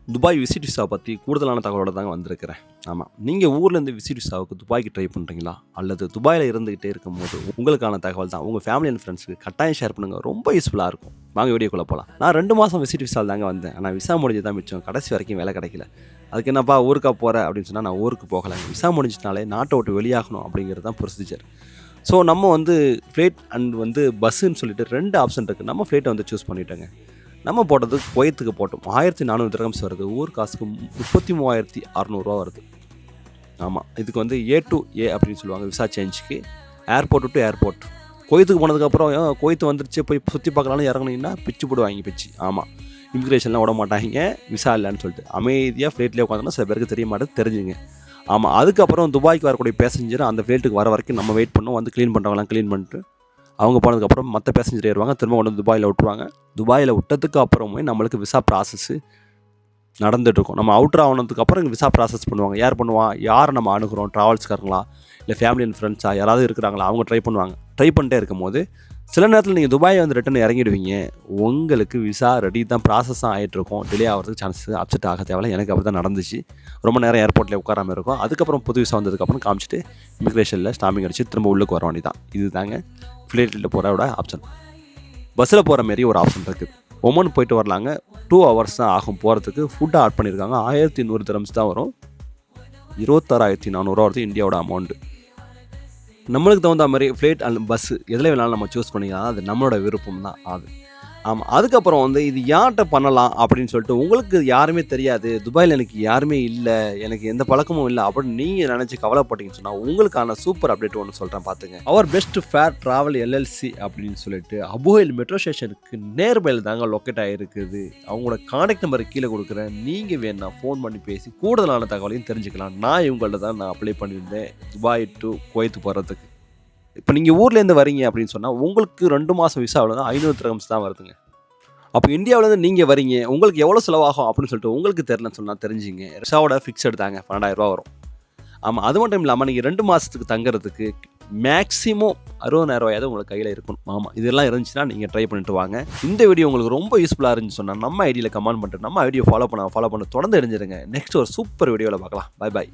Dubai visit visa பற்றி கூடுதலான தகவலோட தாங்க வந்திருக்கிறேன். ஆமாம், நீங்கள் ஊர்லேருந்து விசிட் விசாவுக்கு துபாய்க்கு ட்ரை பண்ணுறீங்களா, அல்லது துபாயில் இருந்துக்கிட்டே இருக்கும்போது உங்களுக்கான தகவல் தான் உங்கள் ஃபேமிலி அண்ட் ஃப்ரெண்ட்ஸுக்கு கட்டாயம் ஷேர் பண்ணுங்கள். ரொம்ப யூஸ்ஃபுல்லாக இருக்கும். வாங்க வீடியோக்குள்ளே போகலாம். நான் 2 மாதம் விசிட் விசாவில் தாங்க வந்தேன். ஆனால் விசா முடிஞ்சு தான் மிச்சம். கடைசி வரைக்கும் வேலை கிடைக்கல. அதுக்கு என்னப்பா ஊருக்கா போகிற அப்படின்னு சொன்னால், நான் ஊருக்கு போகலை. விசா முடிஞ்சினாலே நாட்டை விட்டு வெளியாகணும் அப்படிங்கிறது தான் ப்ரொசீஜர். ஸோ நம்ம ஃப்ளைட் அண்ட் பஸ்ஸுன்னு சொல்லிட்டு 2 ஆப்ஷன் இருக்குது. நம்ம ஃப்ளைட்டை சூஸ் பண்ணிட்டோங்க. நம்ம போட்டது குவைத்துக்கு போட்டோம். 1400 திரகம்ஸ் வருது. ஊர் காசுக்கு 33,600 வருது. ஆமாம், இதுக்கு ஏ டு ஏ அப்படின்னு சொல்லுவாங்க விசா சேஞ்சுக்கு. Airport to airport. குவைத்துக்கு போனதுக்கப்புறம் குவைத்து வந்துருச்சு போய் சுற்றி பார்க்கலான்னு இறங்குனீங்கன்னா பிச்சு போடுவாங்க பிச்சு. ஆமாம், இமிக்ரேஷன்லாம் விட மாட்டாங்க விசா இல்லைன்னு சொல்லிட்டு. அமைதியாக ஃப்ளைட்லேயே உட்காந்துன்னா சில பேருக்கு தெரிய மாட்டேது, தெரிஞ்சுங்க. ஆமாம், அதுக்கப்புறம் துபாய்க்கு வரக்கூடிய பேசஞ்சர் அந்த ஃப்ளைட்டுக்கு வர வரைக்கும் நம்ம வெயிட் பண்ணோம். க்ளீன் பண்ணுறவங்களாம் க்ளீன் பண்ணிட்டு அவங்க போனதுக்கப்புறம் மற்ற பேசஞ்சர் ஏறுவாங்க. திரும்ப கொண்டு துபாயில் விட்டுருவாங்க. துபாயில் விட்டதுக்கு அப்புறமே நம்மளுக்கு விசா ப்ராசஸ்ஸு நடந்துகிட்ருக்கும். நம்ம அவுட்ரு ஆனதுக்கப்புறம் இங்கே விசா ப்ராசஸ் பண்ணுவாங்க. யார் பண்ணுவான், யாரை நம்ம அணுகிறோம், ட்ராவல்ஸ்காரங்களா இல்லை ஃபேமிலி அண்ட் ஃப்ரெண்ட்ஸாக யாராவது இருக்கிறாங்களா, அவங்க ட்ரை பண்ணுவாங்க. ட்ரை பண்ணிட்டே இருக்கும்போது சில நேரத்தில் நீங்கள் துபாயை ரிட்டன் இறங்கிடுவீங்க. உங்களுக்கு விசா ரெடி தான், ப்ராசஸ் தான் ஆகிட்ருக்கும். டிலே ஆகிறதுக்கு சான்சஸ் அப்செட் ஆக தேவையில்ல. எனக்கு அப்படி தான் நடந்துச்சு. ரொம்ப நேரம் ஏர்போர்ட்டில் உட்காராமல் இருக்கும். அதுக்கப்புறம் புது விசா வந்ததுக்கப்புறம் காமிச்சிட்டு இமிக்ரேஷனில் ஸ்டாம்பிங் அடித்து திரும்ப உள்ளுக்கு வர வேண்டி தான். இது தாங்க ஃப்ளைட்டில் போகிறோட ஆப்ஷன். பஸ்ஸில் போகிற மாரி ஒரு ஆப்ஷன் இருக்குது. ஒமன் போயிட்டு வரலாங்க. 2 hours தான் ஆகும் போகிறதுக்கு. ஃபுட்டு ஆட் பண்ணியிருக்காங்க. 1100 திரம்ஸ் தான் வரும். 26,400 வருது இந்தியாவோட அமௌண்ட்டு. நம்மளுக்கு தகுந்த மாதிரி ஃப்ளைட் அண்ட் பஸ்ஸு எதில் வேணாலும் நம்ம சூஸ் பண்ணிக்கலாம். அது நம்மளோட விருப்பம் தான் அது. ஆமாம், அதுக்கப்புறம் இது யார்கிட்ட பண்ணலாம் அப்படின்னு சொல்லிட்டு உங்களுக்கு யாருமே தெரியாது, துபாயில் எனக்கு யாருமே இல்லை, எனக்கு எந்த பழக்கமும் இல்லை அப்படின்னு நீங்கள் நினச்சி கவலைப்பட்டீங்கன்னு சொன்னால் உங்களுக்கான சூப்பர் அப்டேட் ஒன்று சொல்கிறேன் பார்த்துங்க. அவர் பெஸ்ட் ஃபேர் ட்ராவல் எல்எல்சி அப்படின்னு சொல்லிட்டு அபுஹைல் மெட்ரோ ஸ்டேஷனுக்கு நேர்பையில் தாங்க லொக்கேட் ஆகிருக்குது. அவங்களோட கான்டாக்ட் நம்பர் கீழே கொடுக்குறேன். நீங்கள் வேணா ஃபோன் பண்ணி பேசி கூடுதலான தகவலையும் தெரிஞ்சுக்கலாம். நான் இவங்கள்ட்ட தான் நான் அப்ளை பண்ணியிருந்தேன் துபாய் டு குவைத் போகிறதுக்கு. இப்போ நீங்கள் ஊர்லேருந்து வரீங்க அப்படின்னு சொன்னால் உங்களுக்கு 2 மாதம் விசாவில் தான் 500 திரகம்ஸ் தான் வருதுங்க. அப்போ இந்தியாவிலேருந்து நீங்கள் வரீங்க, உங்களுக்கு எவ்வளோ செலவாகும் அப்படின்னு சொல்லிட்டு உங்களுக்கு தெரியலன்னு சொன்னால் தெரிஞ்சுங்க. விசாவோட ஃபிக்ஸட் தாங்க 12,000 வரும். ஆமாம், அது மட்டும் இல்லாமல் நீங்கள் 2 மாதத்துக்கு தங்குறதுக்கு மேக்ஸிமம் 60,000 உங்களுக்கு கையில் இருக்கணும். ஆமாம், இதெல்லாம் இருந்துச்சுன்னா நீங்கள் ட்ரை பண்ணிட்டு வாங்க. இந்த வீடியோ உங்களுக்கு ரொம்ப யூஸ்ஃபுல்லாக இருந்துச்சு சொன்னால் நம்ம ஐடியில் கமெண்ட் பண்ணிட்டு நம்ம ஐடியோ ஃபாலோ பண்ண தொடர்ந்து இணைஞ்சிருங்க. நெக்ஸ்ட் ஒரு சூப்பர் வீடியோவில் பார்க்கலாம். Bye bye.